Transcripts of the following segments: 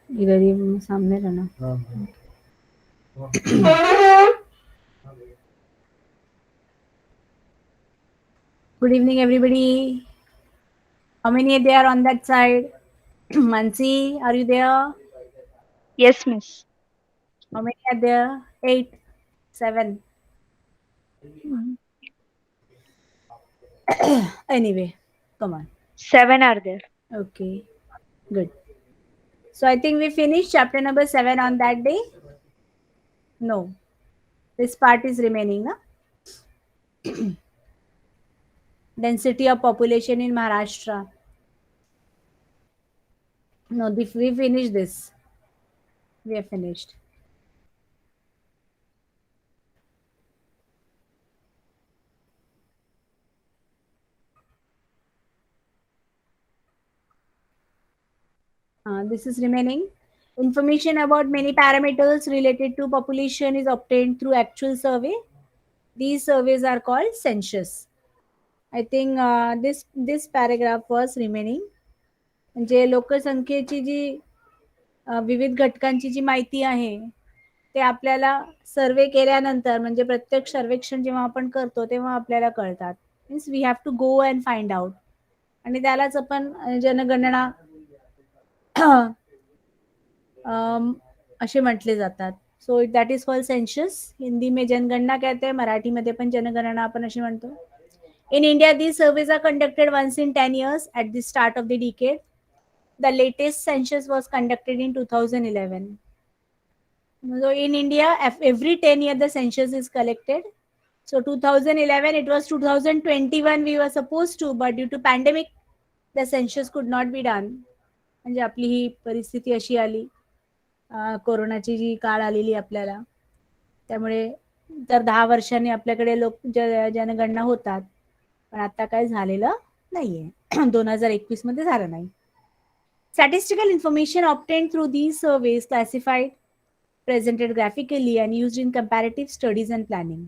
इधर ही सामने रहना. Good evening, everybody. How many are there on that side? Mansi, are you there? Yes, miss. How many are there? 8, 7. Mhm. Anyway, come on. 7 are there. Okay, good. So I think we finished chapter number 7 on that day. No, this part is remaining. Na? Density of population in Maharashtra. No, we finished this. We have finished. This is remaining. Information about many parameters related to population is obtained through actual survey. These surveys are called census. I think this paragraph was remaining. म्हणजे लोकसंख्येची जी विविध घटकांची जी माहिती आहे ते आपल्याला सर्वे केल्यानंतर म्हणजे प्रत्यक्ष सर्वेक्षण जेव्हा आपण करतो तेव्हा आपल्याला कळतात. Means we have to go and find out. आणि त्यालाच आपण जनगणना असे म्हटले जातात. So that is called census. Hindi में जनगणना कहते हैं, मराठीमध्ये पण जनगणना आपण अशी म्हणतो. In India, these surveys are conducted once in 10 years at the start of the decade. The latest census was conducted in 2011. So in India, every 10 years the census is collected. So 2011, it was 2021 we were supposed to, but due to pandemic, the census could not be done. म्हणजे आपली ही परिस्थिती अशी आली, कोरोनाची जी काळ आलेली आपल्याला, त्यामुळे तर 10 वर्षांनी आपल्याकडे जनगणना होतात. पण आता काय झालेलं नाहीये. 2021 मध्ये झालं नाही. Statistical information obtained through these surveys classified, presented graphically and used in comparative studies and planning.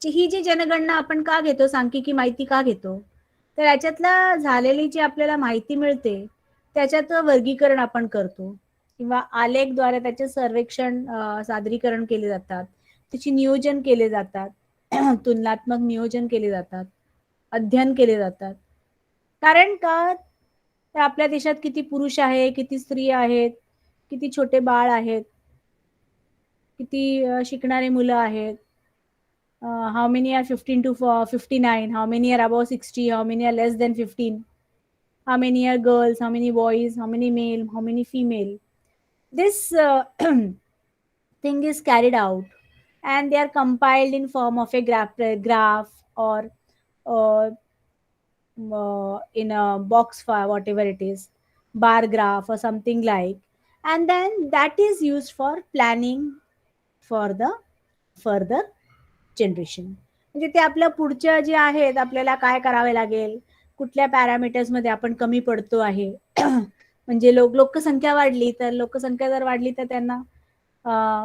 ही जी जनगणना आपण का घेतो, सांख्यिकी माहिती का घेतो, तर याच्यातला झालेली जी आपल्याला माहिती मिळते त्याच्यात वर्गीकरण आपण करतो किंवा आलेखद्वारे त्याचे सर्वेक्षण सादरीकरण केले जातात, त्याची नियोजन केले जातात, तुलनात्मक नियोजन केले जातात, अध्ययन केले जातात. कारण का तर आपल्या देशात किती पुरुष आहे, किती स्त्री आहेत, किती छोटे बाळ आहेत, किती शिकणारे मुलं आहेत, how many are 15 to 59, how many are above 60, how many are less than 15, how many are girls, how many boys, how many male, how many female. This thing is carried out and they are compiled in form of a graph or uh, in a box file, whatever it is, bar graph or something like, and then that is used for planning for the further generation. म्हणजे ते आपल्या पुढच्या जे आहेत आपल्याला काय करावे लागेल, कुठल्या पॅरामीटर्समध्ये आपण कमी पडतो आहे. म्हणजे लोकसंख्या वाढली तर लोकसंख्या जर वाढली तर त्यांना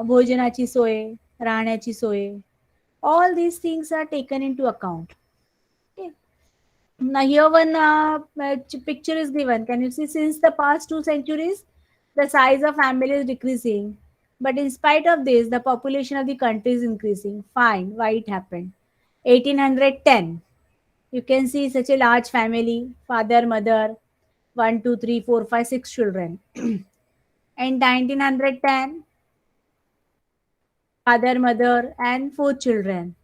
भोजनाची सोय, राहण्याची सोय, all these things are taken into account. Now here one picture is given. Can you see, since the past 2 centuries, the size of family is decreasing. But in spite of this, the population of the country is increasing. Fine. Why it happened? 1810. You can see such a large family, father, mother, 1, 2, 3, 4, 5, 6 children. And 1910, father, mother, and 4 children.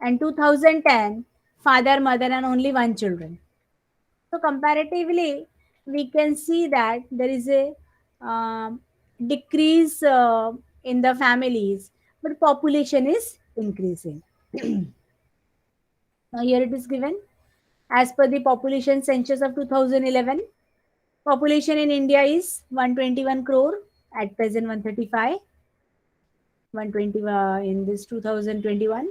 And 2010, father, mother, and only 1 children. So comparatively, we can see that there is a decrease in the families, but population is increasing. Now here it is given. As per the population census of 2011, population in India is 121 crore, at present 135, 120 in this 2021.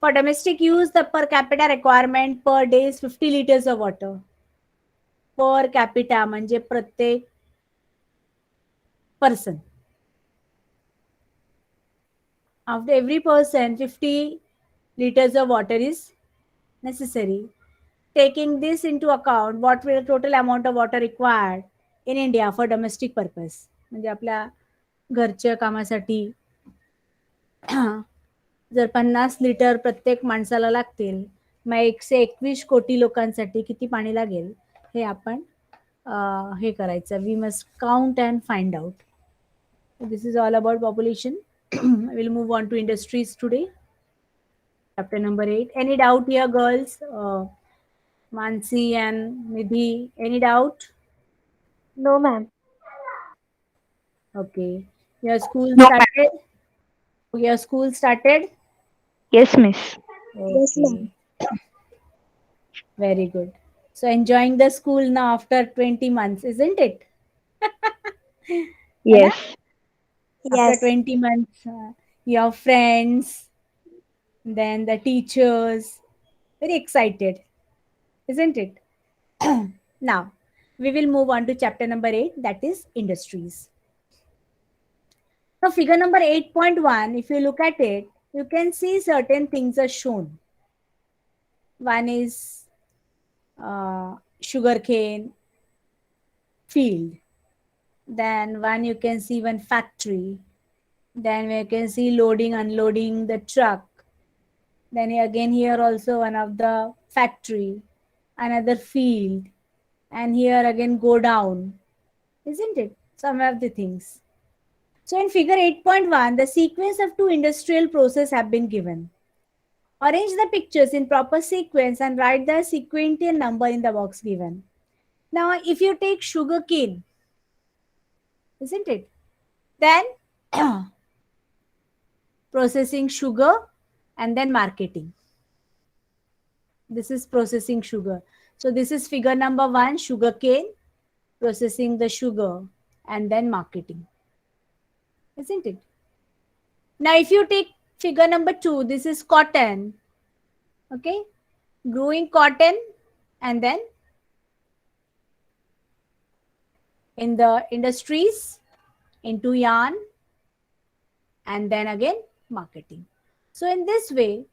For domestic use, the per capita requirement per day is 50 liters of water. Per capita म्हणजे प्रत्येक person. After every person, 50 liters of water is necessary. Taking this into account, what will the total amount of water required in India for domestic purpose? म्हणजे आपल्या घरच्या कामासाठी जर 50 litre प्रत्येक माणसाला लागतील, मग 121 कोटी लोकांसाठी किती पाणी लागेल हे आपण हे करायचं. We must count and find out. This is all about population. I will move on to industries today. Chapter number 8. Any doubt here, girls? Mansi and Nidhi, any doubt? No, ma'am. Okay. Your school No, ma'am. started? Your school started? Yes, miss. Yes, Okay. ma'am. Very good. So enjoying the school now after 20 months, isn't it? है ना? Yes. After Yes. 20 months, your friends, then the teachers, very excited, isn't it? Now, we will move on to chapter number 8, that is industries. Now, figure number 8.1, if you look at it, you can see certain things are shown. One is sugarcane field. Then one you can see one factory. Then we can see loading, unloading the truck. Then again here also one of the factory, another field, and here again go down, isn't it? Some of the things. So in figure 8.1, the sequence of two industrial process have been given. Arrange the pictures in proper sequence and write the sequential number in the box given. Now, if you take sugar cane, isn't it? Then processing sugar and then marketing. This is processing sugar. So this is figure number 1, sugar cane, processing the sugar and then marketing. Isn't it? Now, if you take figure number 2, this is cotton. Okay, growing cotton and then in the industries into yarn and then again marketing. So in this way,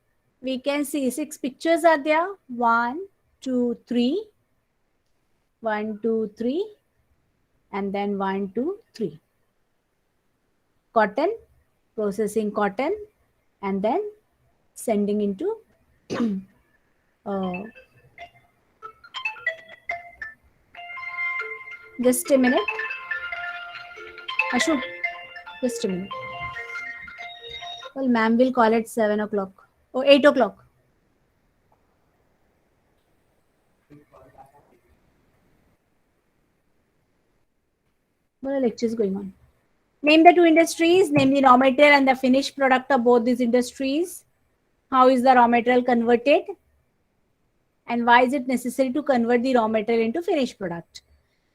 we can see 6 pictures are there. 1, 2, 3, 1, 2, 3, and then 1, 2, 3. Cotton, processing cotton, and then sending into uh, just a minute. Ashok, just a minute. Well, ma'am will call at 7 o'clock or 8 o'clock. What lecture is going on? Name the two industries, name the raw material and the finished product of both these industries. How is the raw material converted? And why is it necessary to convert the raw material into finished product?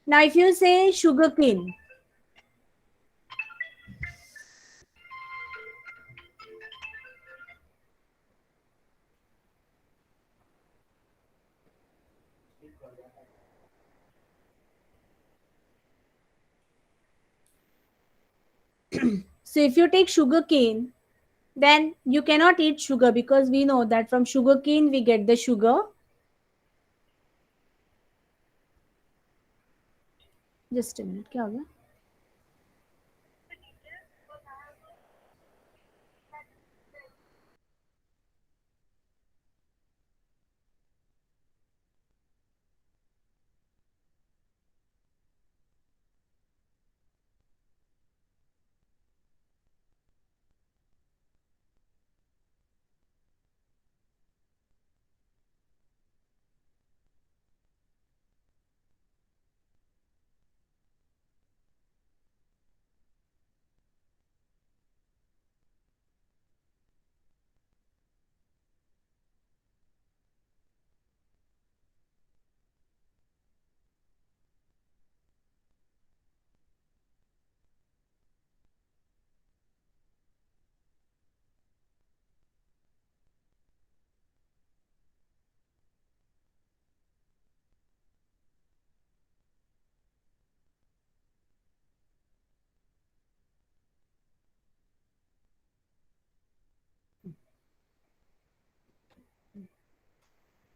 Now, if you say sugarcane, so if you take sugarcane, then you cannot eat sugar because we know that from sugarcane we get the sugar. Just a minute, क्या हो गया?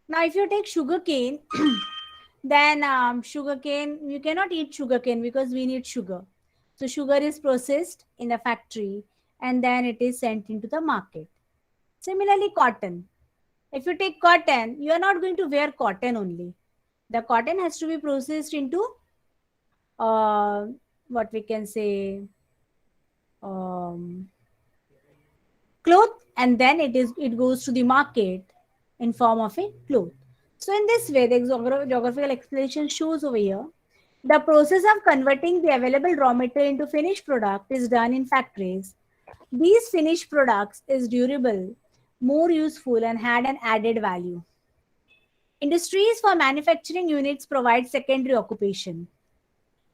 Now, if you take sugarcane, then sugarcane, you cannot eat sugarcane because we need sugar. So sugar is processed in the factory and then it is sent into the market. Similarly, cotton. If you take cotton, you are not going to wear cotton only. The cotton has to be processed into uh, what we can say um, cloth, and then it goes to the market in form of a cloth. So in this way, the geographical explanation shows over here the process of converting the available raw material into finished product is done in factories. These finished products is durable, more useful, and had an added value. Industries for manufacturing units provide secondary occupation.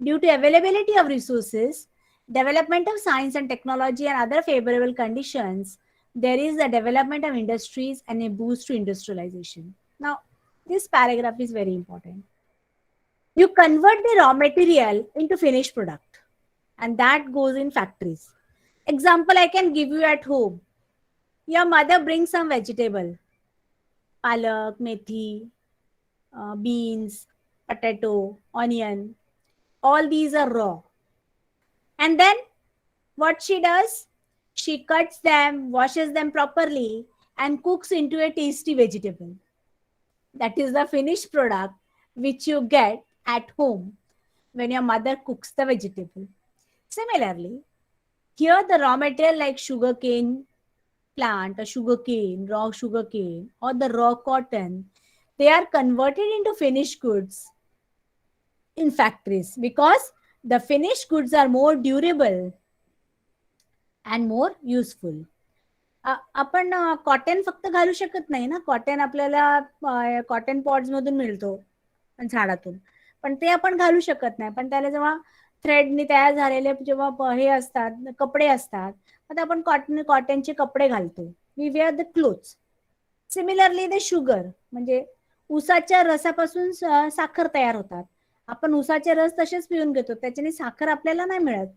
Due to availability of resources, development of science and technology and other favorable conditions, there is the development of industries and a boost to industrialization. Now, this paragraph is very important. You convert the raw material into finished product, and that goes in factories. Example I can give you at home. Your mother brings some vegetable, palak, methi, beans, potato, onion. All these are raw. And then what she does? She cuts them, washes them properly, and cooks into a tasty vegetable. That is the finished product which you get at home when your mother cooks the vegetable. Similarly, here the raw material like sugarcane plant or sugarcane, raw sugarcane, or the raw cotton, they are converted into finished goods in factories because the finished goods are more durable and more useful. आपण cotton फक्त घालू शकत नाही ना. Cotton आपल्याला cotton pods मधून मिळतो झाडातून, पण ते आपण घालू शकत नाही. पण त्याला जेव्हा थ्रेडनी तयार झालेले जेव्हा हे असतात, कपडे असतात, मग आपण कॉटनचे कपडे घालतो. We wear the clothes. Similarly the sugar, म्हणजे ऊसाच्या रसापासून साखर तयार होतात. आपण ऊसाचे रस तसेच पिऊन घेतो, त्याच्याने साखर आपल्याला नाही मिळत.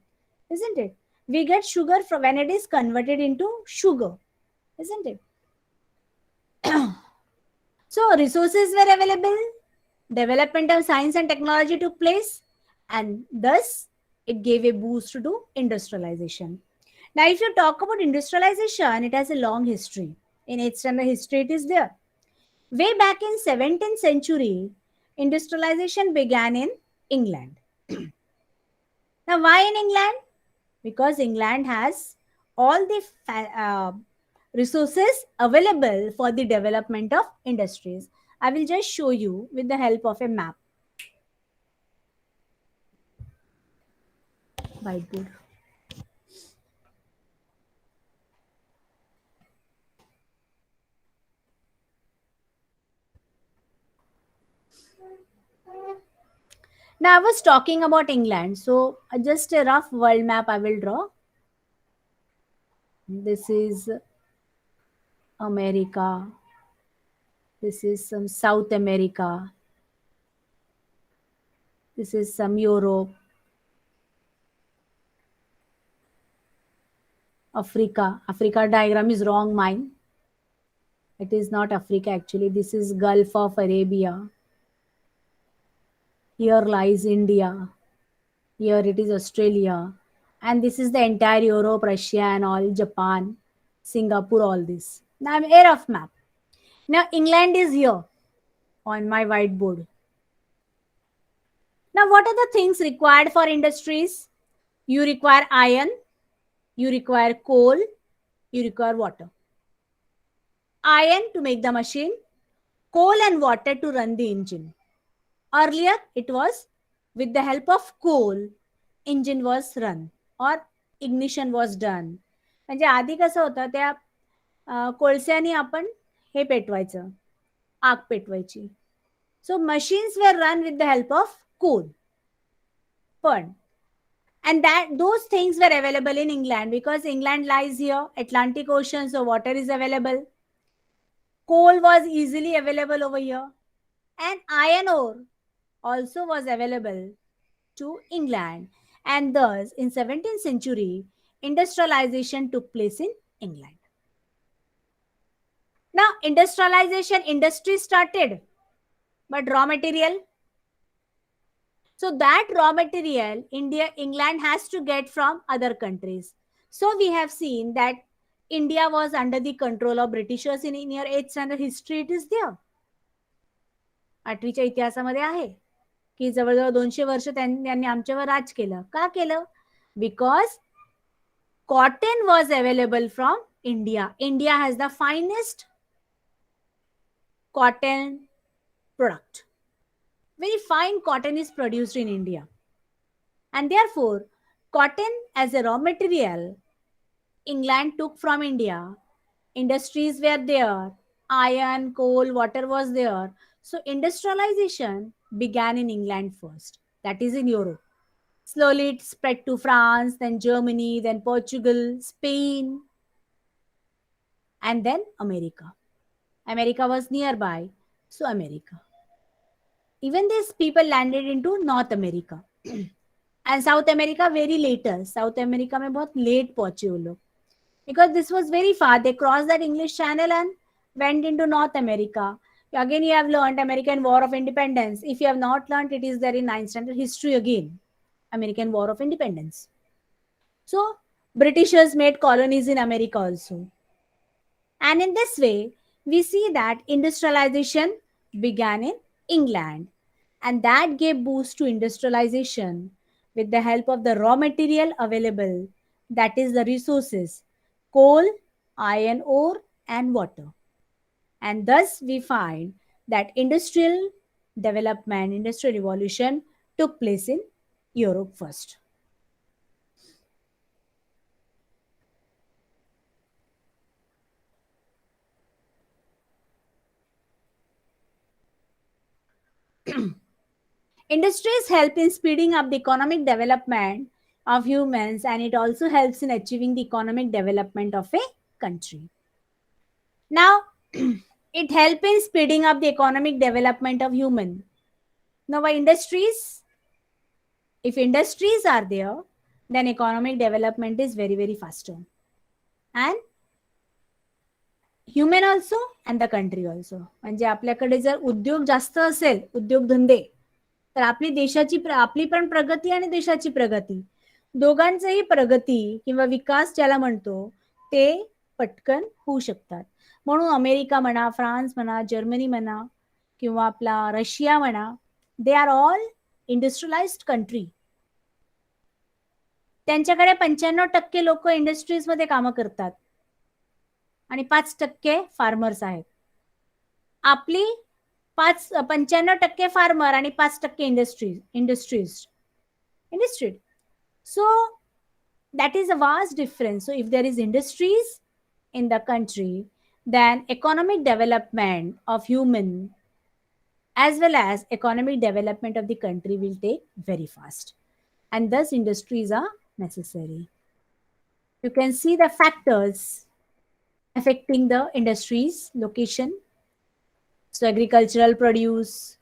isn't it? We get sugar from when it is converted into sugar, isn't it? So resources were available, development of science and technology took place, and thus it gave a boost to industrialization. Now if you talk about industrialization, it has a long history. In its standard history it is there. Way back in 17th century, industrialization began in England. Now why in England? Because England has all the resources available for the development of industries. I will just show you with the help of a map. Whiteboard. Now I was talking about England, so just a rough world map I will draw. This is America. This is some South America. This is some Europe. Africa. Africa diagram is wrong, mine. It is not Africa actually. This is Gulf of Arabia. Here lies India. Here it is Australia. And this is the entire Europe, Russia and all, Japan, Singapore, all this. Now I'm a rough map. Now England is here on my whiteboard. Now what are the things required for industries? You require iron, you require coal, you require water. Iron to make the machine, coal and water to run the engine. Earlier it was with the help of coal engine was run or ignition was done. म्हणजे आधी कसं होतं, त्या कोळस्याने आपण हे पेटवायचं, आग पेटवायची. So machines were run with the help of coal. पण and that those things were available in England because England lies here, Atlantic Ocean, so water is available. Coal was easily available over here, and iron ore also was available to England. And thus, in 17th century, industrialization took place in England. Now, industrialization, industry started, but raw material. So that raw material England has to get from other countries. So we have seen that India was under the control of Britishers in your 8th standard history. It is there. 8वीच्या इतिहासामध्ये आहे की जवळजवळ 200 वर्ष त्यांनी आमच्यावर राज केलं. का केलं? Because cotton was available from India. India has the finest cotton product. Very fine cotton is produced in India. And therefore, cotton as a raw material, England took from India. Industries were there. Iron, coal, water was there. So industrialization began in England first. That is in Europe. Slowly it spread to France, then Germany, then Portugal, Spain, and then America. America was nearby, so America. Even these people landed into North America. And South America very later. South America में बहुत late पहुंचे वो लोग. Because this was very far. They crossed that English Channel and went into North America. Again, you have learned American War of Independence. If you have not learned, it is there in 9th standard history again. American War of Independence. So, Britishers made colonies in America also. And in this way, we see that industrialization began in England. And that gave boost to industrialization with the help of the raw material available, that is the resources, coal, iron ore, and water. And thus we find that industrial development, industrial revolution took place in Europe first. Industries help in speeding up the economic development of humans, and it also helps in achieving the economic development of a country. Now, it helps in speeding up the economic development of human. Now, by industries, if industries are there, then economic development is very, very faster. And human also and the country also. म्हणजे आपल्याकडे जर उद्योग जास्त असेल, उद्योगधंदे, तर आपली पण प्रगती आणि देशाची प्रगती दोघांचेही प्रगती किंवा विकास ज्याला म्हणतो ते पटकन होऊ शकतात. म्हणून अमेरिका म्हणा, फ्रान्स म्हणा, जर्मनी म्हणा किंवा आपला रशिया म्हणा, they are all industrialised country. त्यांच्याकडे 95% लोक इंडस्ट्रीज मध्ये कामं करतात आणि 5% फार्मर्स आहेत. आपली 95% फार्मर आणि 5% industries. So that is a vast difference. So if there is industries in the country, then economic development of human as well as economic development of the country will take very fast. And thus industries are necessary. You can see the factors affecting the industries location. So agricultural produce,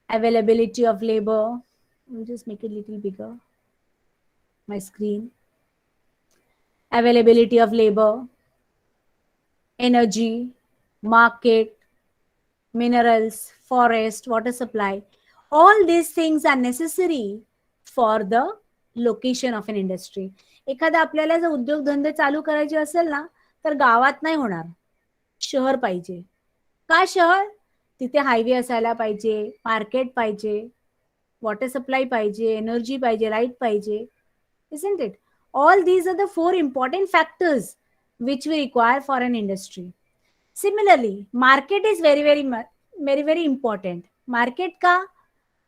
availability of labor. We'll just make it a little bigger. My screen. Availability of labor, energy, market, minerals, forest, water supply. All these things are necessary for the location of an industry. एखादा आपल्याला जर उद्योगधंदे चालू करायचे असेल ना, तर गावात नाही होणार, शहर पाहिजे. का शहर? तिथे हायवे असायला पाहिजे, मार्केट पाहिजे, वॉटर सप्लाय पाहिजे, एनर्जी पाहिजे, लाईट पाहिजे. Isn't it? All these are the 4 important factors which we require for an industry. Similarly, market is very important. Market का?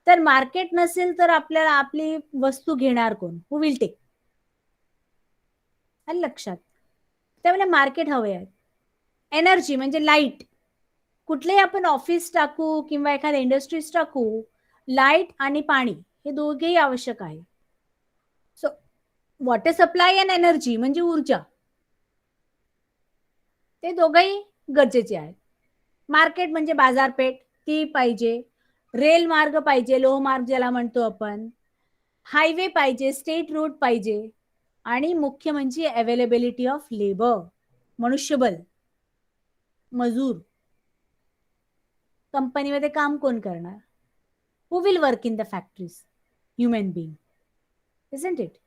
तर मार्केट नसेल तर आपल्याला आपली वस्तू घेणार कोण? Who will take? आलं लक्षात? त्यामुळे मार्केट हवे आहे. एनर्जी म्हणजे लाईट. कुठलेही आपण ऑफिस टाकू किंवा एखाद्या इंडस्ट्रीज टाकू, लाईट आणि पाणी हे दोघेही आवश्यक आहे. So water supply and energy म्हणजे ऊर्जा, ते दोघंही गरजेचे आहेत. मार्केट म्हणजे बाजारपेठ, ती पाहिजे. रेल मार्ग पाहिजे, लोहमार्ग ज्याला म्हणतो आपण. हायवे पाहिजे, स्टेट रोड पाहिजे. आणि मुख्य म्हणजे अवेलेबिलिटी ऑफ लेबर, मनुष्यबळ, मजूर. कंपनीमध्ये काम कोण करणार? Who will work in the factories? human being, isn't it?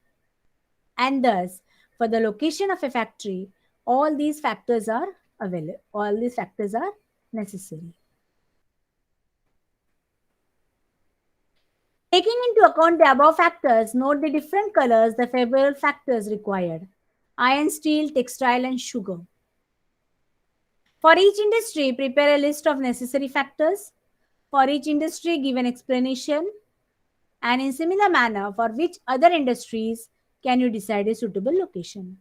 And thus, for the location of a factory, all these factors are available, all these factors are necessary. Taking into account the above factors, note the different colors, the favorable factors required: iron, steel, textile, and sugar. For each industry, prepare a list of necessary factors. For each industry, give an explanation. And in similar manner, for which other industries can you decide a suitable location?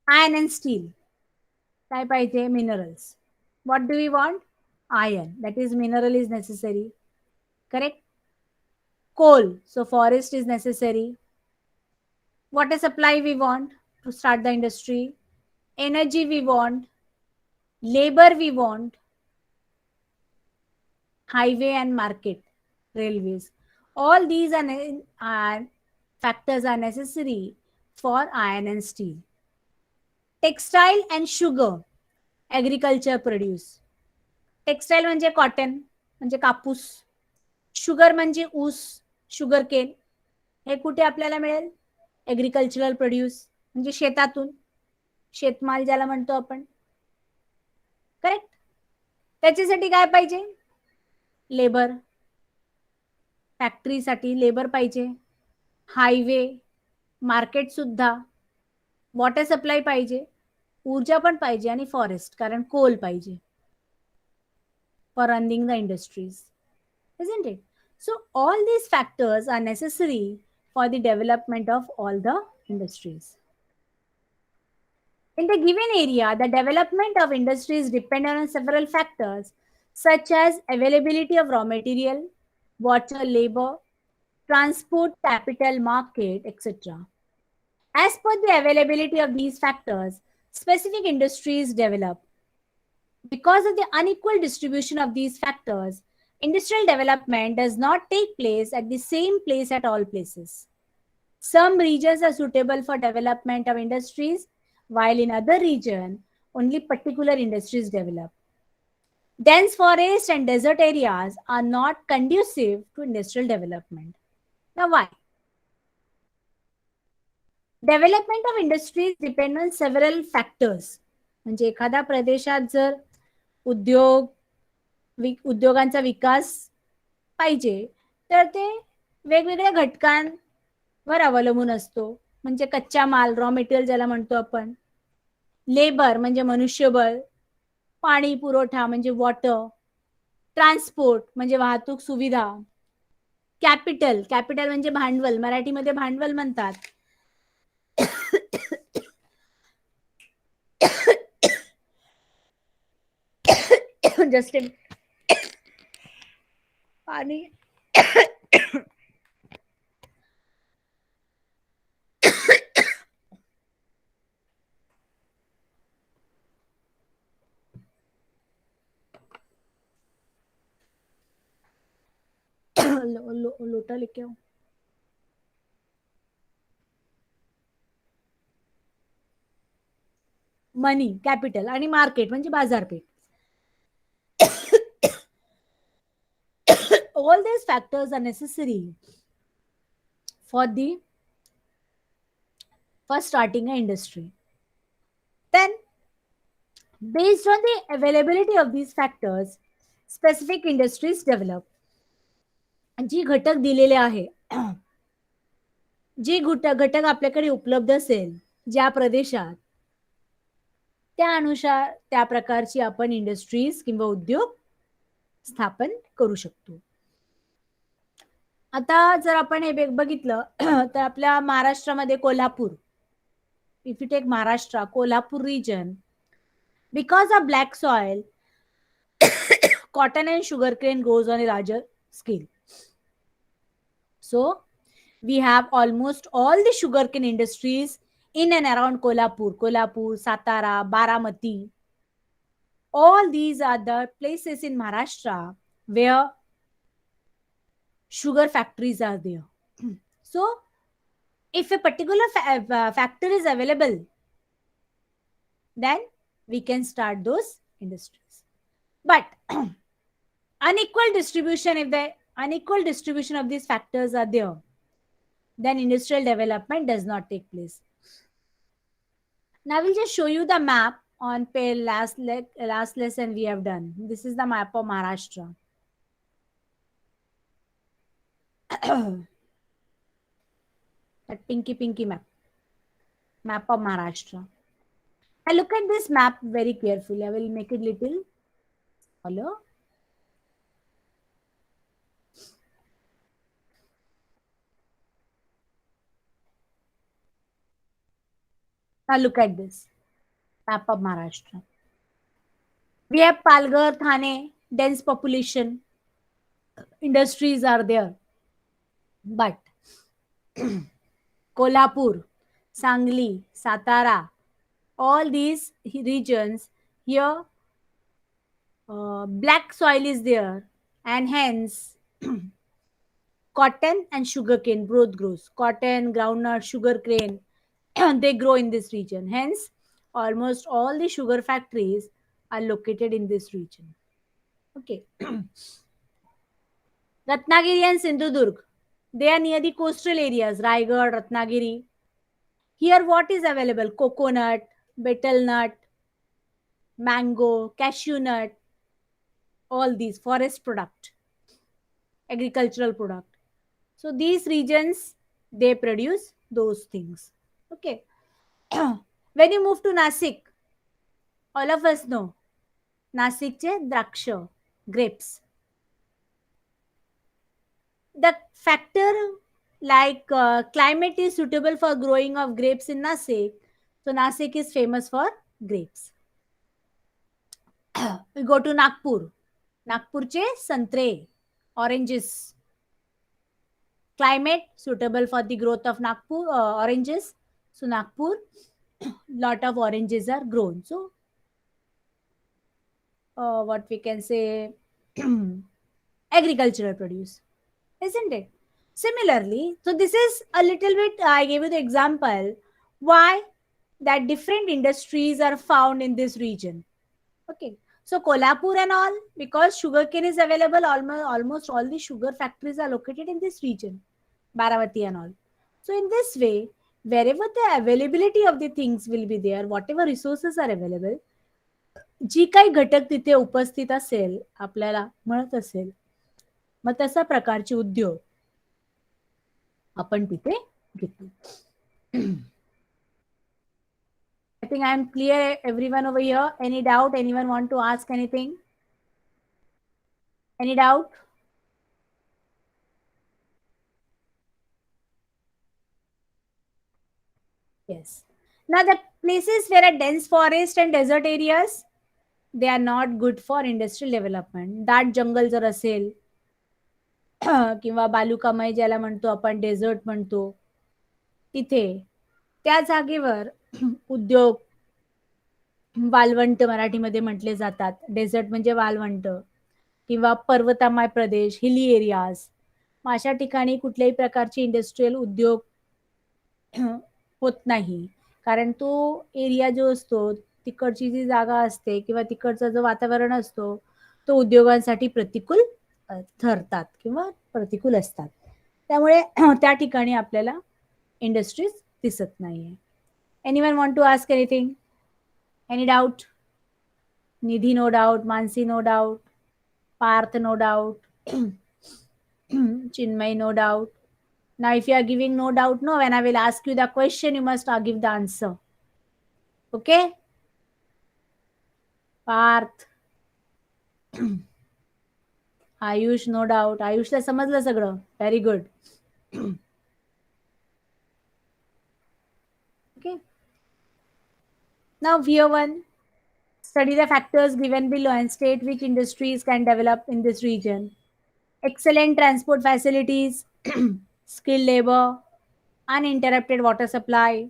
Iron and steel. Type IJ minerals. What do we want? Iron. That is, mineral is necessary. Correct? Coal. So forest is necessary. Water supply we want to start the industry. Energy we want. Labor we want. Highway and market. Railways. All these are factors are necessary for iron and steel. Textile and sugar. Agriculture produce. Textile म्हणजे cotton म्हणजे कापूस, sugar म्हणजे ऊस, sugar cane. हे कुठे आपल्याला मिळेल? Agricultural produce म्हणजे शेतातून, शेतमाल ज्याला म्हणतो आपण. करेक्ट. त्याच्यासाठी काय पाहिजे? लेबर. फॅक्टरीसाठी लेबर पाहिजे, हायवे, मार्केट सुद्धा, वॉटर सप्लाय पाहिजे, ऊर्जा पण पाहिजे आणि फॉरेस्ट, कारण कोल पाहिजे for running the industries, isn't it? So all these factors are necessary for the development of all the industries. In the given area, the development of industries depend on several factors such as availability of raw material, water, labor, transport, capital, market, etc. As per the availability of these factors, specific industries develop. Because of the unequal distribution of these factors, industrial development does not take place at the same place at all places. Some regions are suitable for development of industries, while in other regions, only particular industries develop. Dense forests and desert areas are not conducive to industrial development. Now, why? Development of industries depend on several factors. म्हणजे एखाद्या प्रदेशात जर उद्योगांचा विकास पाहिजे तर ते वेगवेगळ्या घटकांवर अवलंबून असतो. म्हणजे कच्चा माल, रॉ मटेरियल ज्याला म्हणतो आपण, लेबर म्हणजे मनुष्यबळ, पाणी पुरवठा म्हणजे वॉटर, ट्रान्सपोर्ट म्हणजे वाहतूक सुविधा, कॅपिटल, कॅपिटल म्हणजे भांडवल, मराठीमध्ये भांडवल म्हणतात. जस्ट पाणी लोटा लेके आओ. मनी, कॅपिटल आणि मार्केट म्हणजे बाजारपेठ. All these factors are necessary for starting an industry. Then, based on the availability of these factors, specific industries develop. जी घटक दिलेले आहे, जी घटक आपल्याकडे उपलब्ध असेल ज्या प्रदेशात, त्यानुसार त्या प्रकारची आपण इंडस्ट्रीज किंवा उद्योग स्थापन करू शकतो. आता जर आपण हे बघितलं तर आपल्या महाराष्ट्रामध्ये Kolhapur, if you take Maharashtra, Kolhapur region, because of black soil, cotton and sugarcane grows on a larger scale. So we have almost all the sugarcane industries in and around Kolhapur, Satara, Baramati. All these are the places in Maharashtra where sugar factories are there. So if a particular factor is available, then we can start those industries. But unequal distribution, if the unequal distribution of these factors are there, then industrial development does not take place. Now we'll just show you the map on last lesson we have done. This is the map of Maharashtra. That pinky map of Maharashtra. Now look at this map very carefully. I will make it little smaller. Now look at this map of Maharashtra. We have Palghar, Thane, dense population, industries are there. But Kolhapur, Sangli, Satara, all these regions here, black soil is there, and hence cotton and sugarcane both grows. Cotton, groundnut, sugarcane, they grow in this region. Hence, almost all the sugar factories are located in this region. Okay. Ratnagiri and Sindhudurg, they are near the coastal areas, Raigad, Ratnagiri. Here what is available? Coconut, betel nut, mango, cashew nut, all these forest product, agricultural product. So these regions, they produce those things. Okay. When you move to Nasik, all of us know, Nasikche Draksha, grapes. The factor like climate is suitable for growing of grapes in Nasik. So Nasik is famous for grapes. We go to Nagpur. Nagpurche santre, oranges. Climate suitable for the growth of Nagpur oranges. So Nagpur, lot of oranges are grown. So what we can say, agricultural produce, isn't it? Similarly, so this is a little bit, I gave you the example why that different industries are found in this region. Okay. So Kolhapur and all, because sugarcane is available, almost all the sugar factories are located in this region, Baravati and all. So in this way, wherever the availability of the things will be there, whatever resources are available, जी काही घटक तिथे उपस्थित असेल, आपल्याला मिळत असेल, मग तसा प्रकारचे उद्योग आपण तिथे घेतो. I think I am clear, everyone over here. Any doubt? Anyone want to ask anything? Any doubt? Yes. Now the places where are dense forest and desert areas, they are not good for industrial development. दाट जंगल जर असेल किंवा बालुकामय ज्याला म्हणतो आपण, dessert म्हणतो, तिथे त्या जागेवर उद्योग, वाळवंट मराठीमध्ये म्हटले जातात. डेझर्ट म्हणजे वाळवंट किंवा पर्वतामय प्रदेश, हिली एरियाज, अशा ठिकाणी कुठल्याही प्रकारचे इंडस्ट्रियल उद्योग होत नाही. कारण तो एरिया जो असतो, तिकडची जी जागा असते किंवा तिकडचं जो वातावरण असतो, तो उद्योगांसाठी प्रतिकूल ठरतात किंवा प्रतिकूल असतात. त्यामुळे त्या ठिकाणी आपल्याला इंडस्ट्रीज दिसत नाहीये. Anyone want to ask anything? Any doubt? Nidhi no doubt, Mansi no doubt, Parth no doubt, Chinmay no doubt. Now if you are giving no doubt, no, when I will ask you the question, you must give the answer. Okay? Parth. Ayush no doubt. आयुषला समजलं सगळं. Very good. Okay. Now here one. Study the factors given below and state which industries can develop in this region. Excellent transport facilities, skilled labor, uninterrupted water supply,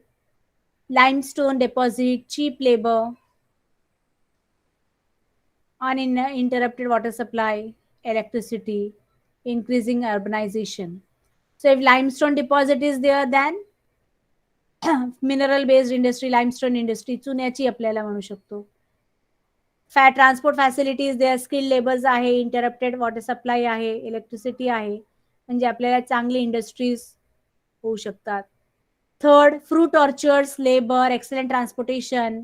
limestone deposit, cheap labor, uninterrupted water supply, electricity, increasing urbanization. So if limestone deposit is there, then mineral based industry, limestone industry, चुन्याची आपल्याला म्हणू शकतो. Transport facilities there, skill labours आहे, interrupted water supply आहे, electricity आहे, म्हणजे आपल्याला चांगली industries होऊ शकतात. Third, fruit orchards, labour, excellent transportation,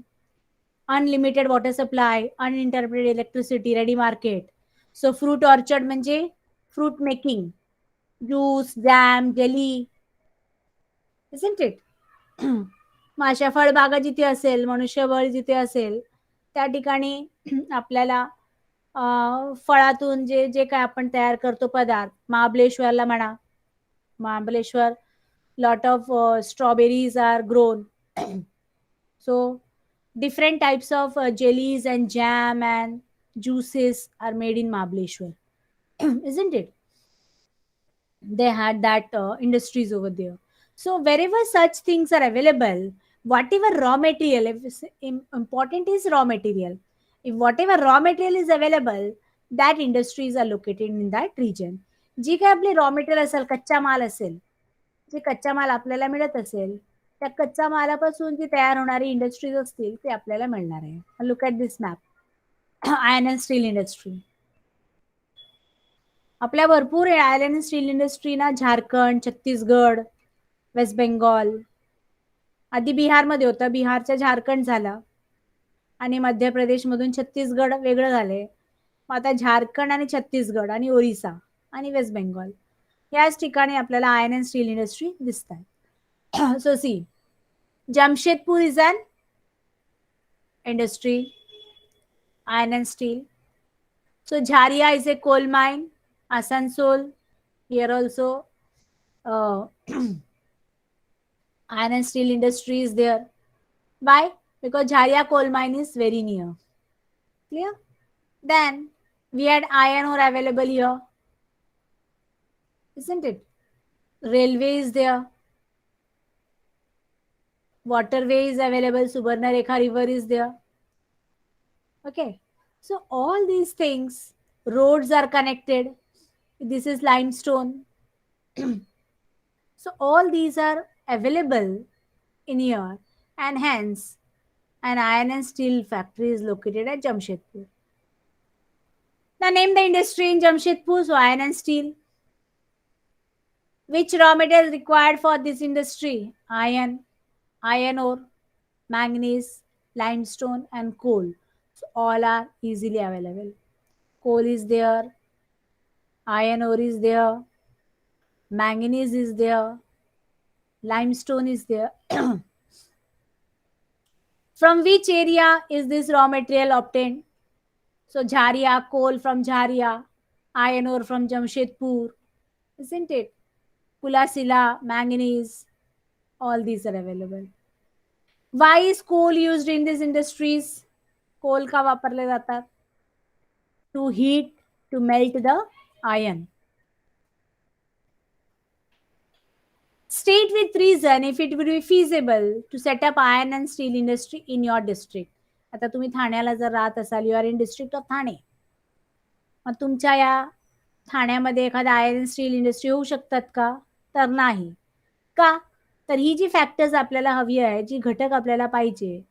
unlimited water supply, uninterrupted electricity, ready market. So fruit orchard म्हणजे fruit making, juice, jam, jelly, isn't it? मग अशा फळबागा जिथे असेल, मनुष्यबळ जिथे असेल, त्या ठिकाणी आपल्याला फळातून जे जे काय आपण तयार करतो पदार्थ, महाबळेश्वरला म्हणा, Mahabaleshwar lot of strawberries are grown. So different types of jellies and jam and juices are made in Mahabaleshwar. Isn't it? They had that industries over there. So wherever such things are available, whatever raw material, important is raw material, if whatever raw material is available, that industries are located in that region. जी काही आपली raw material असेल, कच्चा माल असेल, जे कच्चा माल आपल्याला मिळत असेल, त्या कच्च्या मालापासून जी तयार होणारी इंडस्ट्रीज असतील ते आपल्याला मिळणार आहे. Look at this map. Iron and steel industry. आपल्या भरपूर आयर्न अँड स्टील इंडस्ट्री ना झारखंड, छत्तीसगड, वेस्ट बेंगॉल, आधी बिहारमध्ये होतं, बिहारच्या झारखंड झाला आणि मध्य प्रदेशमधून छत्तीसगड वेगळं झाले. मग आता झारखंड आणि छत्तीसगड आणि ओरिसा आणि वेस्ट बेंगॉल याच ठिकाणी आपल्याला आयर्न अँड स्टील इंडस्ट्री दिसत आहे. सो सी, Jamshedpur is an industry, iron and steel. So Jharia is a coal mine. Asansol, here also iron and steel industry is there. Why? Because Jharia coal mine is very near. Clear? Then we had iron ore available here. Isn't it? Railway is there. Waterway is available. Subarnarekha river is there. Okay. So all these things, roads are connected. This is limestone. So all these are available in here, and hence an iron and steel factory is located at Jamshedpur. Now name the industry in Jamshedpur. So iron and steel. Which raw material is required for this industry? Iron ore, manganese, limestone and coal. So all are easily available. Coal is there, iron ore is there, manganese is there, limestone is there. From which area is this raw material obtained? So Jharia, coal from Jharia, iron ore from Jamshedpur, isn't it? Pulasila, manganese, all these are available. Why is coal used in these industries? Coal का वापरले जातात? To heat, to melt the iron. State with reason if it would be feasible to set up iron and steel industry in your district. आता तुम्ही ठाण्याला जर राहत असाल, you are in district of Thane, मग तुमच्या या ठाण्यामध्ये एखादा आयर्न स्टील इंडस्ट्री होऊ शकतात का? तर नाही. का? तर ही जी फॅक्टर्स आपल्याला हवी आहे, जी घटक आपल्याला पाहिजे,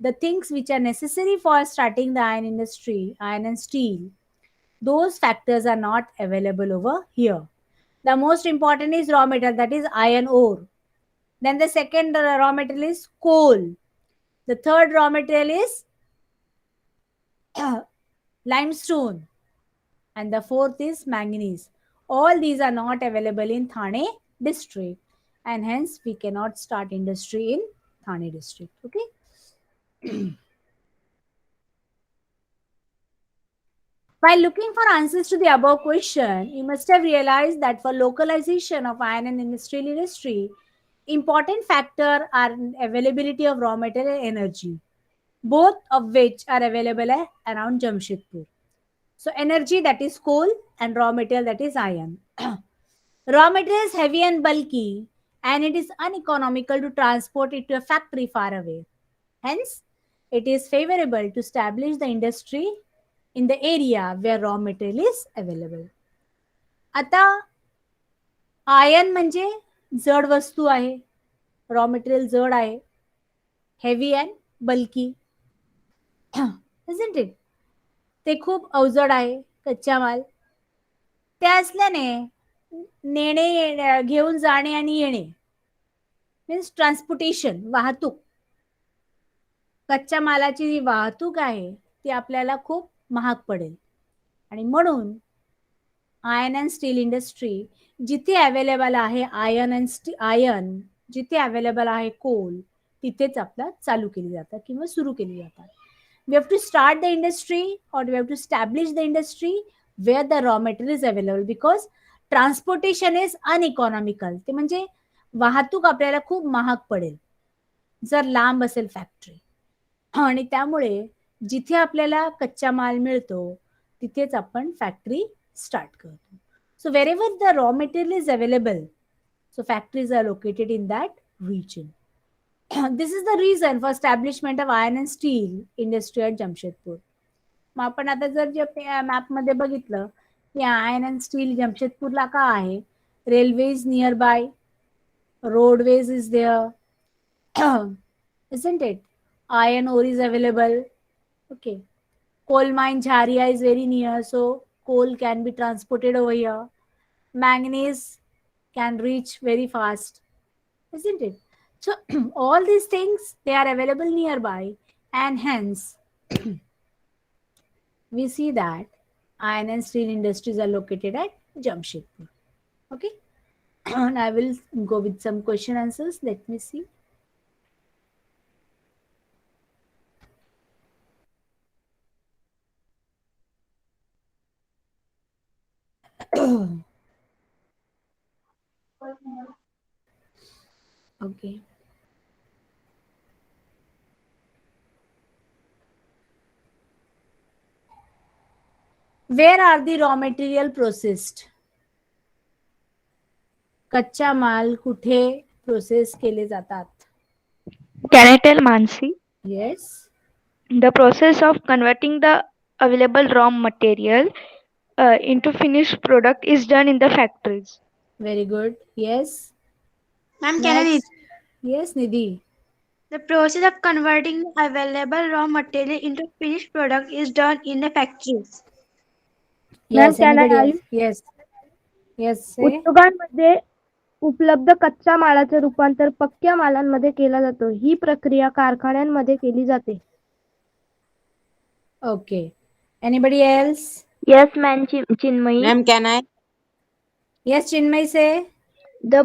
the things which are necessary for starting the iron industry, iron and steel, those factors are not available over here. The most important is raw material, that is iron ore. Then the second raw material is coal. The third raw material is limestone. And the fourth is manganese. All these are not available in Thane district, and hence we cannot start industry in Thane district. Okay. While looking for answers to the above question, you must have realized that for localization of iron and industrial industry, important factor are availability of raw material and energy, both of which are available around Jamshedpur. So energy, that is coal, and raw material, that is iron. Raw material is heavy and bulky, and it is uneconomical to transport it to a factory far away. Hence, it is favorable to establish the industry in the area where raw material is available. आता iron म्हणजे जड वस्तू आहे, raw material जड आहे, heavy and bulky, isn't it? ते खूप अवजड आहे कच्चा माल. ते असल्याने नेणे घेऊन जाणे आणि येणे मीन्स ट्रान्सपोर्टेशन वाहतूक कच्च्या मालाची जी वाहतूक आहे ती आपल्याला खूप महाग पडेल आणि म्हणून आयर्न अँड स्टील इंडस्ट्री जिथे अवेलेबल आहे आयर्न जिथे अवेलेबल आहे कोल तिथेच आपला चालू केली जातात किंवा सुरू केली जातात. We have to start the industry or we have to establish the industry where the raw material is available because transportation is uneconomical. ते म्हणजे वाहतूक आपल्याला खूप महाग पडेल जर लांब असेल फॅक्टरी आणि त्यामुळे जिथे आपल्याला कच्चा माल मिळतो तिथेच आपण फॅक्टरी स्टार्ट करतो. सो wherever the raw material is available, so factories are located in that region. This is the reason for establishment of iron and steel industry at Jamshedpur. मग आपण आता जर जे मॅप मध्ये बघितलं की आयर्न अँड स्टील जमशेदपूरला का आहे, railways nearby, roadways is there, isn't it? Iron ore is available. Okay. Coal mine Jharia is very near, so coal can be transported over here. Manganese can reach very fast, isn't it? So all these things they are available nearby, and hence we see that iron and steel industries are located at Jamshedpur. Okay, and I will go with some question answers. Let me see. Okay. Where are the raw material processed? कच्चा माल कुठे process केले जातात? Can I tell Mansi? Yes. The process of converting the available raw material into finished product is done in the factories. Very good. Yes. Ma'am, can I read? Next. Yes, Nidhi. The process of converting the available raw material into finished product is done in the factories. Yes. can I Anybody add? else? Yes. Yes. Say. उद्योगांमध्ये उपलब्ध कच्च्या मालाचे रूपांतर पक्क्या मालांमध्ये केला जातो. ही प्रक्रिया कारखान्यांमध्ये केली जाते. Okay. Anybody else? Yes, ma'am, Chinmay. Ma'am, can I? Yes, Chinmay, say. The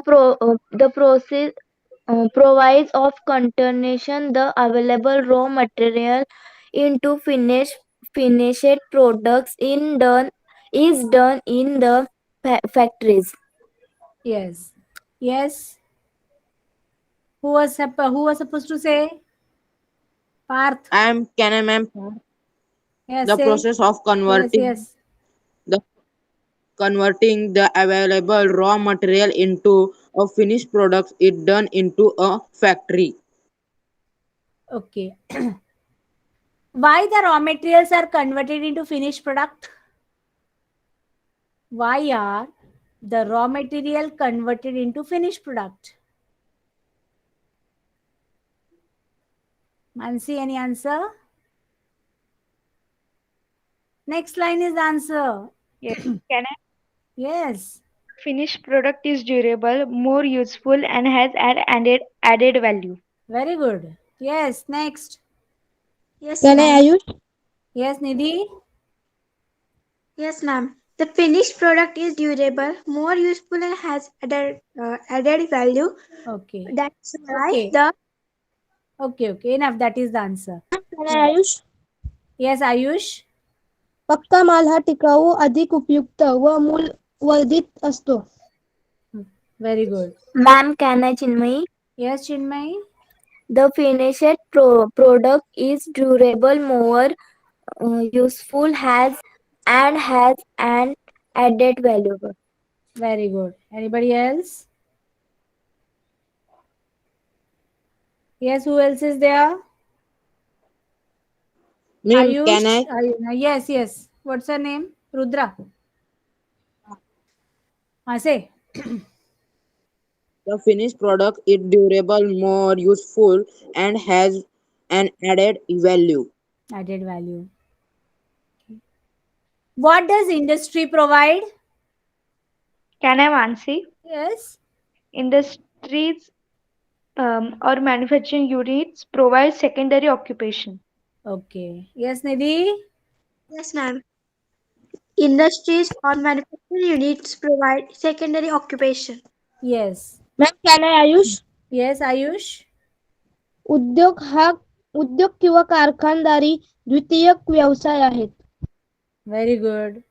process provides of contamination the available raw material into finished products is done in the factories. Yes. Yes. Who was supposed to say? Parth. Can I, ma'am? Yes. The say. process of Yes. converting the available raw material into a finished product is done into a factory. Okay. Why the raw materials are converted into finished product? Why are the raw material converted into finished product? Mansi, any answer? Next line is the answer. Yes. Can I? Yes. Finished product is durable, more useful, and has added value. Very good. Yes. Next. Yes, Can ma'am. I, Ayush? Yes, Nidhi. Yes, ma'am. The finished product is durable, more useful, and has added value. Okay. That's why Okay. the Okay. Enough. That is the answer. Can I, Ayush? Yes, Ayush. पक्का माल हा टिकाऊ, अधिक उपयुक्त व मूल्यवर्धित असतो. Very good. Ma'am, can I, Chinmay? Yes, Chinmay. The finished product is durable, more useful, has an added value. Very good. Anybody else? Yes, who else is there? Ma'am, Ayush. can I? Yes. What's her name? Rudra. Say. The finished product is durable, more useful, and has an added value. Added value. What does industry provide? Can I answer? Yes. Industries or manufacturing units provide secondary occupation. Okay. Yes, Nidhi? Yes, ma'am. Industries or manufacturing units provide secondary occupation. Yes. Ma'am can I Ayush Yes, Ayush? उद्योग किंवा कारखानदारी द्वितीयक व्यवसाय आहेत. Very good.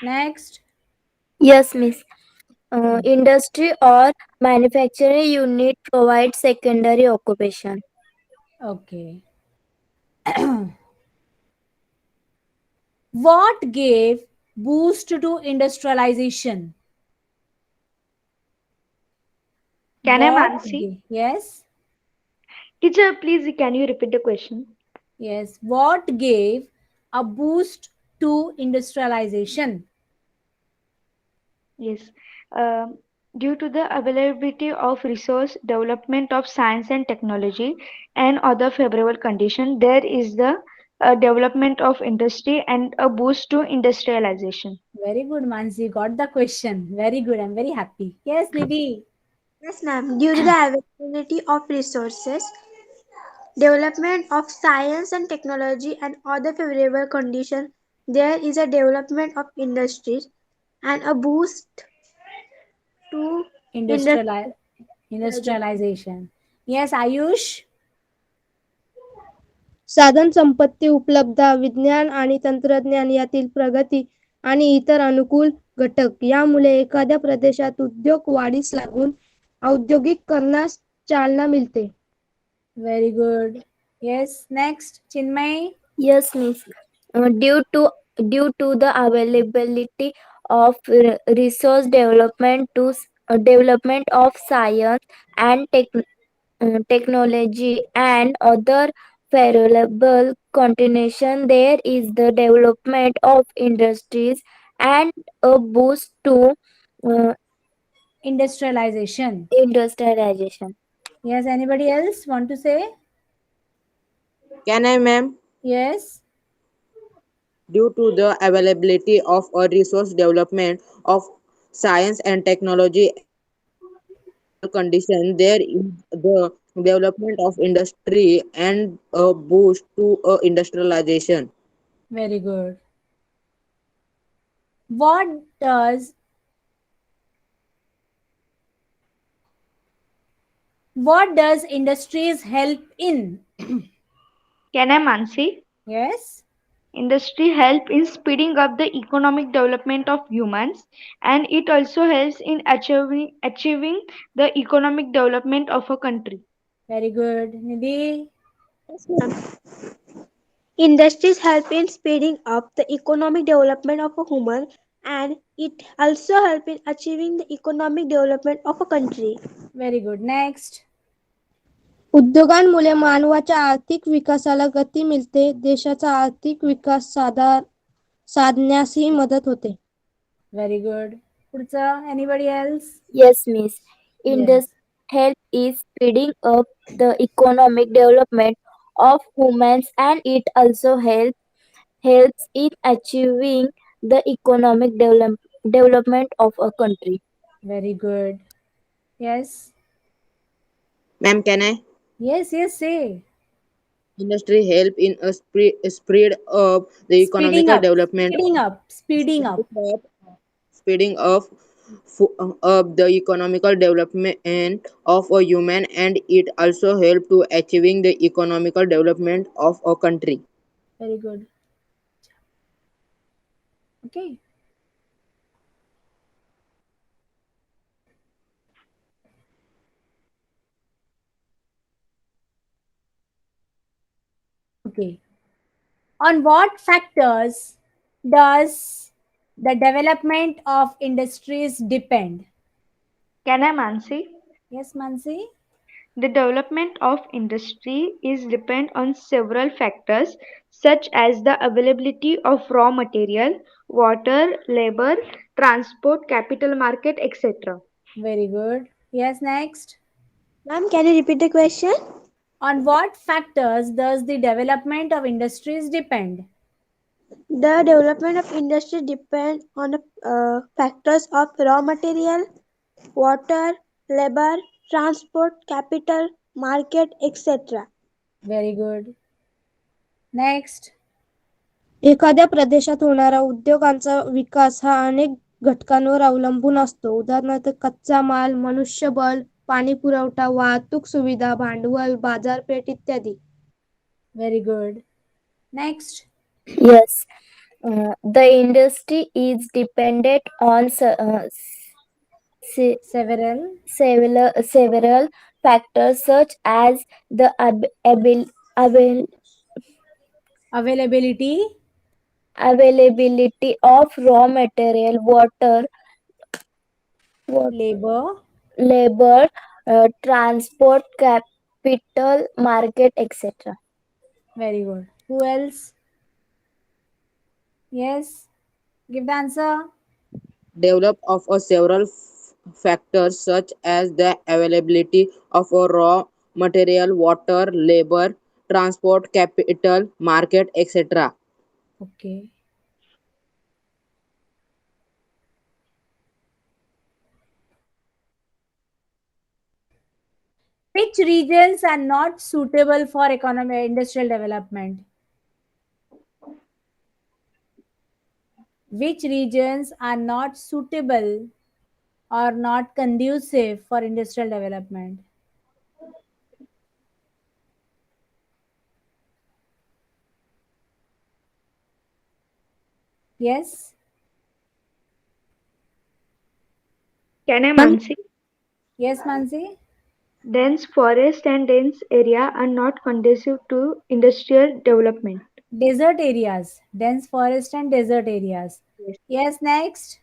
Next. Yes, miss. Industry or manufacturing unit provides secondary occupation. Okay. What gave boost to industrialization? Can I What answer? Yes. Teacher, please can you repeat the question? Yes. What gave a boost to industrialization? Yes. Um, Due to the availability of resource, development of science and technology, and other favorable conditions, there is the development of industry and a boost to industrialization. Very good, Mansi. Got the question. Very good. I'm very happy. Yes, Nidhi. Yes, ma'am. Due to the availability of resources, development of science and technology, and other favorable conditions, there is a development of industries and a boost to Industriali- industrialization. industrialization. Yes, Ayush. साधन संपत्ती उपलब्धता विज्ञान आणि तंत्रज्ञान यातील प्रगती आणि इतर अनुकूल घटक यामुळे एखाद्या प्रदेशात उद्योग वाढीस लागून औद्योगिकरणास चालना मिळते. Very good. Yes, next. Chinmay. Yes, miss. Due to the availability of resource development development of science and technology and other favorable continuation, there is the development of industries and a boost to uh, Industrialization. industrialization. Yes, anybody else want to say? Can I, ma'am? Yes. Due to the availability of a resource development of science and technology condition, there is the development of industry and a boost to industrialization. Very good. What does industries help in? Can I answer? Yes. Industry help in speeding up the economic development of humans, and it also helps in achieving the economic development of a country. Very good. Nidhi. Yes, ma'am. Industries help in speeding up the economic development of a human, and it also help in achieving the economic development of a country. Very good. Next. उद्योगांमुळे मानवाच्या आर्थिक विकासाला गती मिळते. देशाचा आर्थिक विकास साधण्यासही मदत होते. Very good. Purcha, anybody else? Yes, miss. Yes. Help is speeding up the economic development of humans, and it also helps in achieving the development of a country. Very good. Yes. Ma'am, can I? Yes, yes, say. Industry help in a speed up the Speeding economical up. development Speeding up. Speeding up. speeding up the economical development of a human, and it also help to achieving the economical development of a country. Very good. Okay. Okay. On what factors does the development of industries depend? Can I answer? Yes, Mansi? The development of industry is depend on several factors such as the availability of raw material, water, labor, transport, capital market, etc. Very good. Yes, next. Ma'am, can you repeat the question? On what factors does the development of industries depend? The development of industry depends on the factors of raw material, water, labor, transport, capital, market, etc. Very good. Next. एखाद्या प्रदेशात होणारा उद्योगांचा विकास हा अनेक घटकांवर अवलंबून असतो. उदाहरणार्थ कच्चा माल, मनुष्यबळ, पाणी पुरवठा, वाहतूक सुविधा, भांडवल, बाजारपेठ इत्यादी. Very good. Next. Yes, the industry is dependent on se- Several. several factors such as the Availability. availability of raw material, water, Labor. labor, transport, capital, market, etc. Very good. Who else? Yes. Give the answer. Develop of a several factors such as the availability of a raw material, water, labor, transport, capital, market, etc. Okay. Which regions are not suitable for economic industrial development? Which regions are not suitable or not conducive for industrial development? Yes. Can I, Mansi? Yes, Mansi. Dense forest and dense area are not conducive to industrial development. Desert areas, dense forest and desert areas. Yes. Yes, next.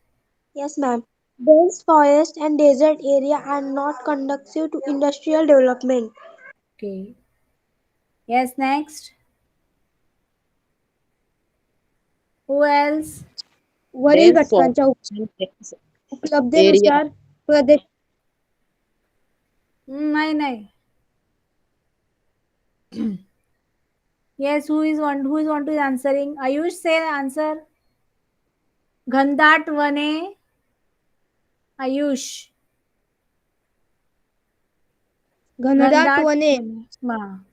Yes, ma'am. Dense forest and desert area are not conducive to industrial development. Okay. Yes, next. Who else? वरील Dense forest घटकांच्या and dense area. उपलब्धतेनुसार प्रदेश नाही. Yes, who is answering? Ayush, say the answer. घनदाट वने. Ayush. घनदाट वने, हाँ.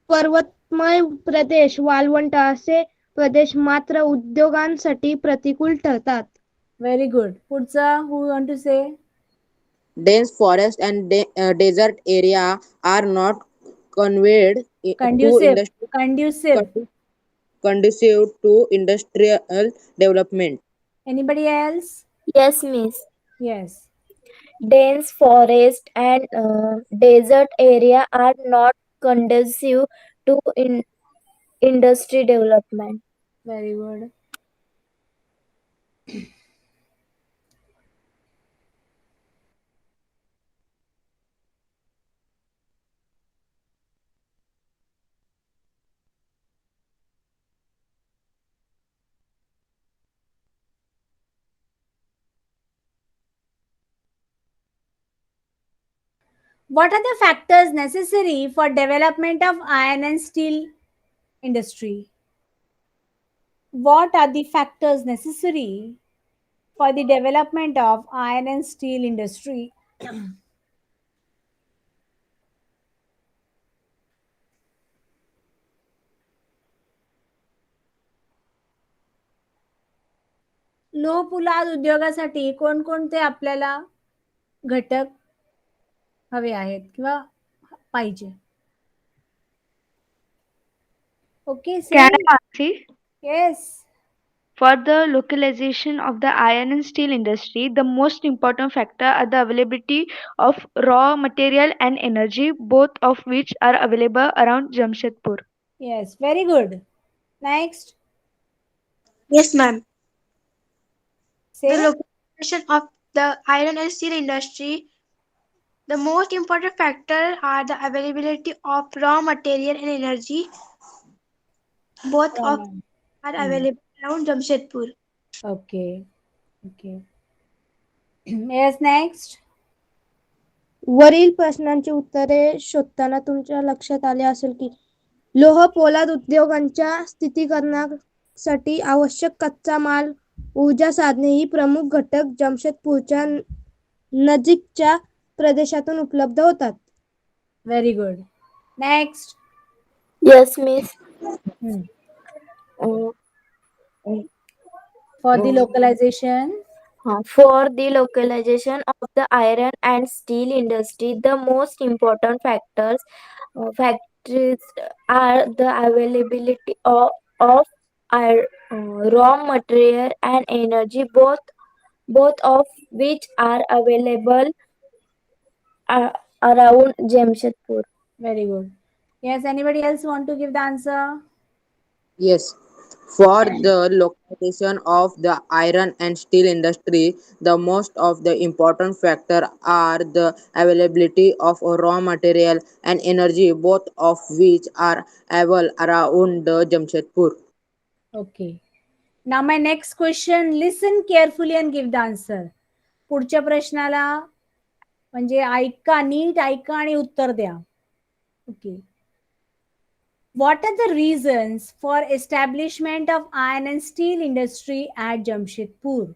पर्वतमय प्रदेश, वाळवंट असे प्रदेश मात्र उद्योगांसाठी प्रतिकूल ठरतात. Very good. पुढचा, who want to say? Dense forest and desert area are not conveyed to Conducive. industry Conducive. conducive to industrial development. Anybody else? Yes, miss. Yes. Dense forest and desert area are not conducive to industry development. Very good. What are the factors necessary for development of iron and steel industry? What are the factors necessary for the development of iron and steel industry? लोहपोलाद उद्योगासाठी कोणकोणते आपल्याला घटक हवे आहेत किंवा पाहिजे? Okay, say. Can I, Mansi? Yes. For the localization of the iron and steel industry, the most important factor are the availability of raw material and energy, both of which are available around Jamshedpur. Yes, very good. Next. Yes, ma'am. The Say. localization of the iron and steel industry, the most important factor are the availability of raw material and energy. Both of are available around Jamshedpur. Okay. Okay. Yes, next. वरील प्रश्नांची उत्तरे शोधताना तुमच्या लक्षात आले असेल की लोह पोलाद उद्योगांच्या स्थितीकरणात साठी आवश्यक कच्चा माल, ऊर्जा साधने ही प्रमुख घटक जमशेदपूरच्या नजीकच्या प्रदेशातून उपलब्ध होतात. Very good. Next. Yes, Miss. Hmm. Uh, For the localization. For the localization of the iron and steel industry, the most important factors are the availability of raw material and energy, both of which are available uh, around Jamshedpur. Very good. Yes, anybody else want to give the answer? Yes. For the localization of the iron and steel industry, the most of the important factor are the availability of raw material and energy, both of which are available around the Jamshedpur. Okay. Now my next question, listen carefully and give the answer. पुढच्या प्रश्नाला म्हणजे ऐका, NEET ऐका आणि उत्तर द्या. Okay. What are the reasons for establishment of iron and steel industry at Jamshedpur?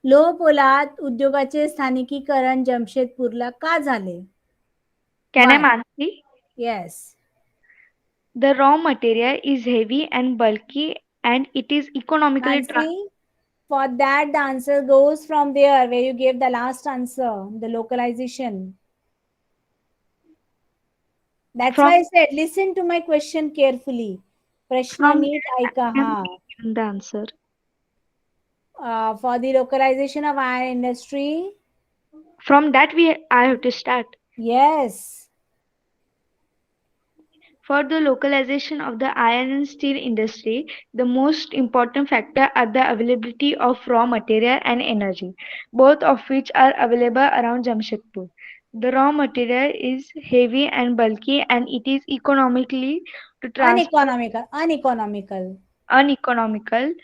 लोह पोलाद उद्योगाचे स्थानिकीकरण जमशेदपूरला का झाले? Can I Why? answer? Yes. The raw material is heavy and bulky, and it is economically Nancy, for that the answer goes from there where you gave the last answer, the localization. That's from why I said listen to my question carefully. प्रश्न from NEET ऐका. I am हा. given the answer. For the localization of iron industry. From that I have to start. Yes. For the localization of the iron and steel industry, the most important factor are the availability of raw material and energy, both of which are available around Jamshedpur. The raw material is heavy and bulky, and it is economically to transport Uneconomical. uneconomical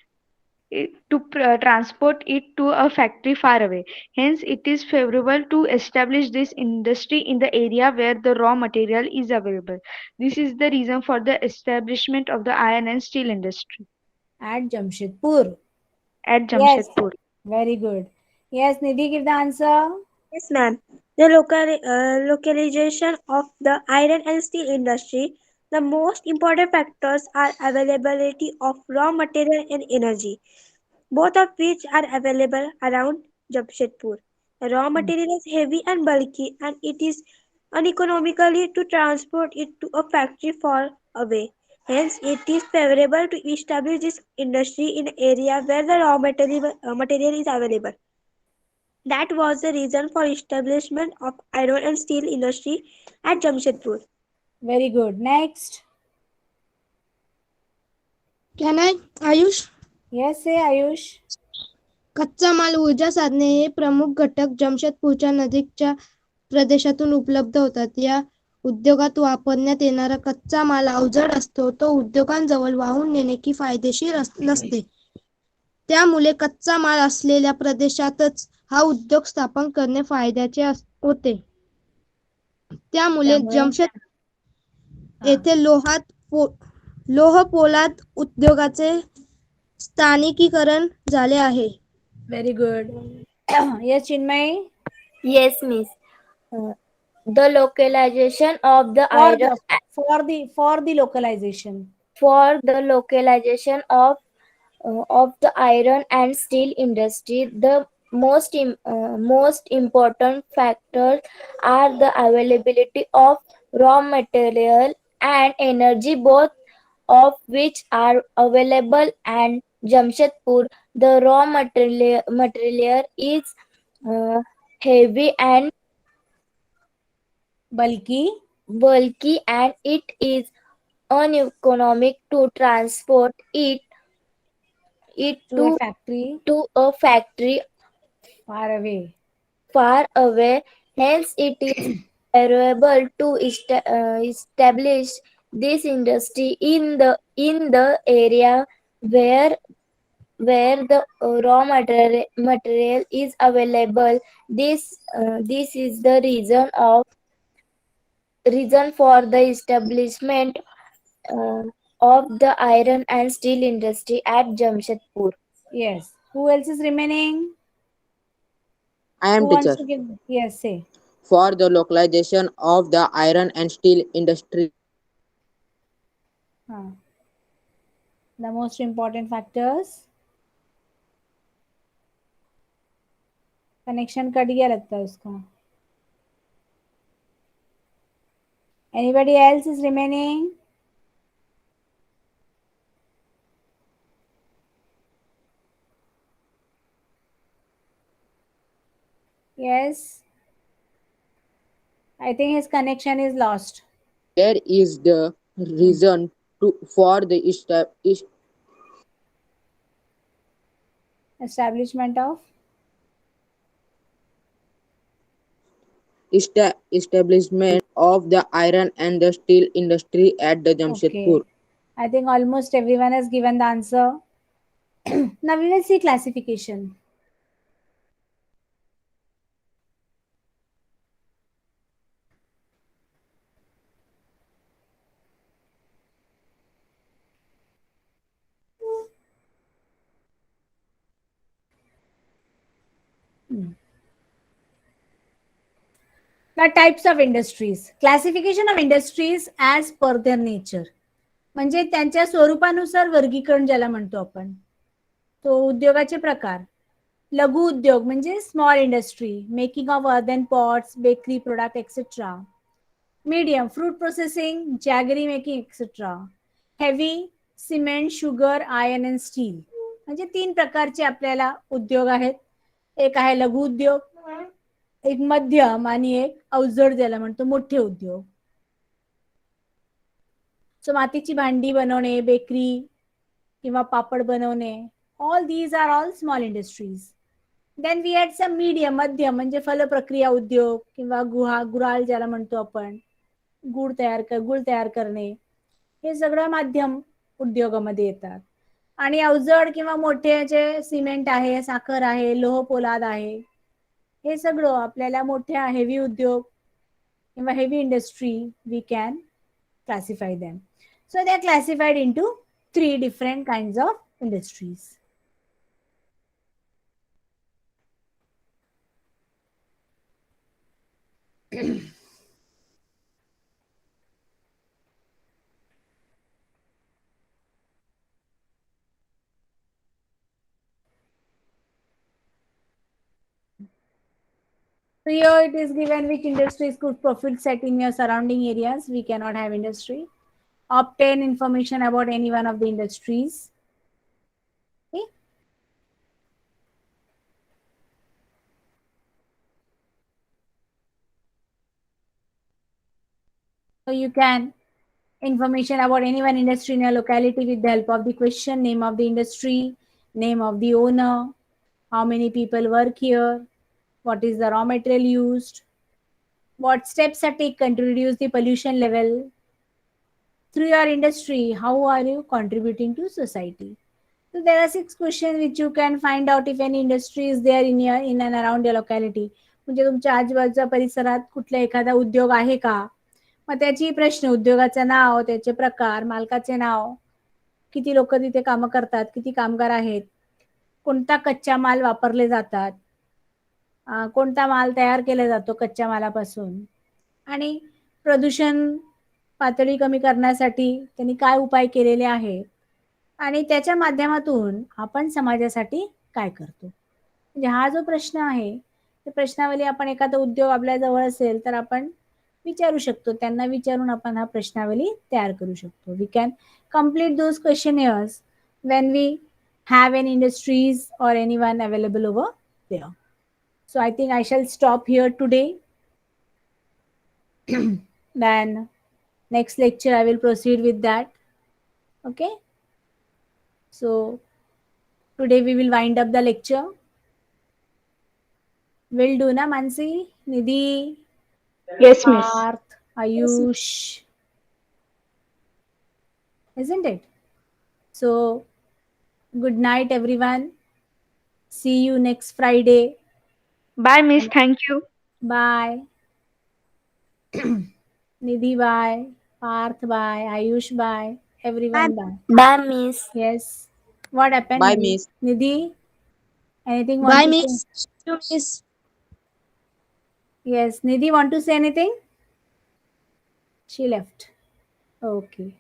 to transport it to a factory far away. Hence, it is favorable to establish this industry in the area where the raw material is available. This is the reason for the establishment of the iron and steel industry At Jamshedpur. at Yes. Jamshedpur. Very good. Yes, Nidhi, give the answer. Yes, ma'am. The localization of the iron and steel industry, the most important factors are availability of raw material and energy, both of which are available around Jamshedpur. The raw material is heavy and bulky, and it is uneconomically to transport it to a factory far away. Hence, it is favorable to establish this industry in an area where the material is available. That was the reason for establishment of iron and steel industry at Jamshedpur. Very good. Next. Can I, Ayush? Yes, say Ayush. कच्चा माल, ऊर्जा साधने हे प्रमुख घटक जमशेदपूरच्या नजीकच्या प्रदेशातून उपलब्ध होतात. या उद्योगात वापरण्यात येणारा कच्चा माल अवजड असतो. तो उद्योगांजवळ वाहून नेणे की फायदेशीर नसते. त्यामुळे कच्चा माल असलेल्या प्रदेशातच हा उद्योग स्थापन करणे फायद्याचे होते. त्यामुळे जमशेद येथे लोह पोलाद उद्योगाचे स्थानिकीकरण झाले आहे. Very good. Yes, Chinmay. Yes, Miss. The localization of the For iron the localization. for the localization of the iron and steel industry, the most important factors are the availability of raw material and energy, both of which are available and Jamshedpur. The raw material is uh, heavy and bulky, and it is uneconomic to transport it To a factory to a factory far away. far away. Hence, it is favorable to establish this industry in the area where the raw material is available. This is the reason for the establishment uh, of the iron and steel industry at Jamshedpur. Yes. Who else is remaining? I Who am wants teacher. to give? Yes, say. For the localization of the iron and steel industry. हाँ. The most important factors. Connection cut गया लगता है उसका. Anybody else is remaining? Yes. I think his connection is lost. There is the reason for the Establishment of. establishment of the iron and the steel industry at the Jamshedpur. Okay. I think almost everyone has given the answer. Now we will see classification. The types of industries. Classification of industries as per their nature. म्हणजे त्यांच्या स्वरूपानुसार वर्गीकरण ज्याला म्हणतो आपण. तो उद्योगाचे प्रकार. लघु उद्योग म्हणजे small industry, making of earthen pots, bakery product etcetera. Medium fruit processing, jaggery making etcetera. Heavy cement, sugar, iron and steel. म्हणजे 3 प्रकारचे आपल्याला उद्योग आहेत. एक आहे लघु उद्योग, एक मध्यम आणि एक अवजड ज्याला म्हणतो मोठे उद्योग. सो मातीची भांडी बनवणे, बेकरी किंवा पापड बनवणे, all these are all small industries. Then we had some medium, मध्यम म्हणजे फल प्रक्रिया उद्योग किंवा गुराळ ज्याला म्हणतो आपण, गुळ तयार करणे, हे सगळं माध्यम उद्योगामध्ये येतात. आणि अवजड किंवा मोठे जे सिमेंट आहे, साखर आहे, लोह पोलाद आहे, हे सगळं आपल्याला मोठ्या हेवी उद्योग किंवा heavy industry we can classify them. So they are classified into 3 different kinds of industries. So here it is given which industries could profit set in your surrounding areas. We cannot have industry. Obtain information about any one of the industries. Okay. So you can information about any one industry in your locality with the help of the question, name of the industry, name of the owner, how many people work here, what is the raw material used, what steps are taken to reduce the pollution level. Through your industry, how are you contributing to society? So there are 6 questions which you can find out if any industry is there in and around your locality. म्हणजे तुमच्या आजूबाजूच्या परिसरात कुठला एखादा उद्योग आहे का? मग त्याची प्रश्न, उद्योगाचं नाव, त्याचे प्रकार, मालकाचे नाव, किती लोक तिथे कामं करतात, किती कामगार आहेत, कोणता कच्चा माल वापरले जातात, कोणता माल तयार केला जातो कच्च्या मालापासून, आणि प्रदूषण पातळी कमी करण्यासाठी त्यांनी काय उपाय केलेले आहेत, आणि त्याच्या माध्यमातून आपण समाजासाठी काय करतो. म्हणजे हा जो प्रश्न आहे, ते प्रश्नावली आपण एखादा उद्योग आपल्या जवळ असेल तर आपण विचारू शकतो. त्यांना विचारून आपण हा प्रश्नावली तयार करू शकतो. We can complete those questionnaires when we have any industries or anyone available over there. So I think I shall stop here today. Then next lecture I will proceed with that. Okay. So today we will wind up the lecture. Will do na Mansi, Nidhi, Yes, miss. Parth, Ayush, isn't it? So good night everyone. See you next Friday. Bye, miss. Thank you. Bye. Nidhi bye. Parth bye. Ayush bye. Everyone bye. Bye, Miss. Yes. What happened, Bye, Nidhi? Miss. Nidhi, anything want Bye, to say? Miss. See you, Miss. Yes. Nidhi, want to say anything? She left. Okay.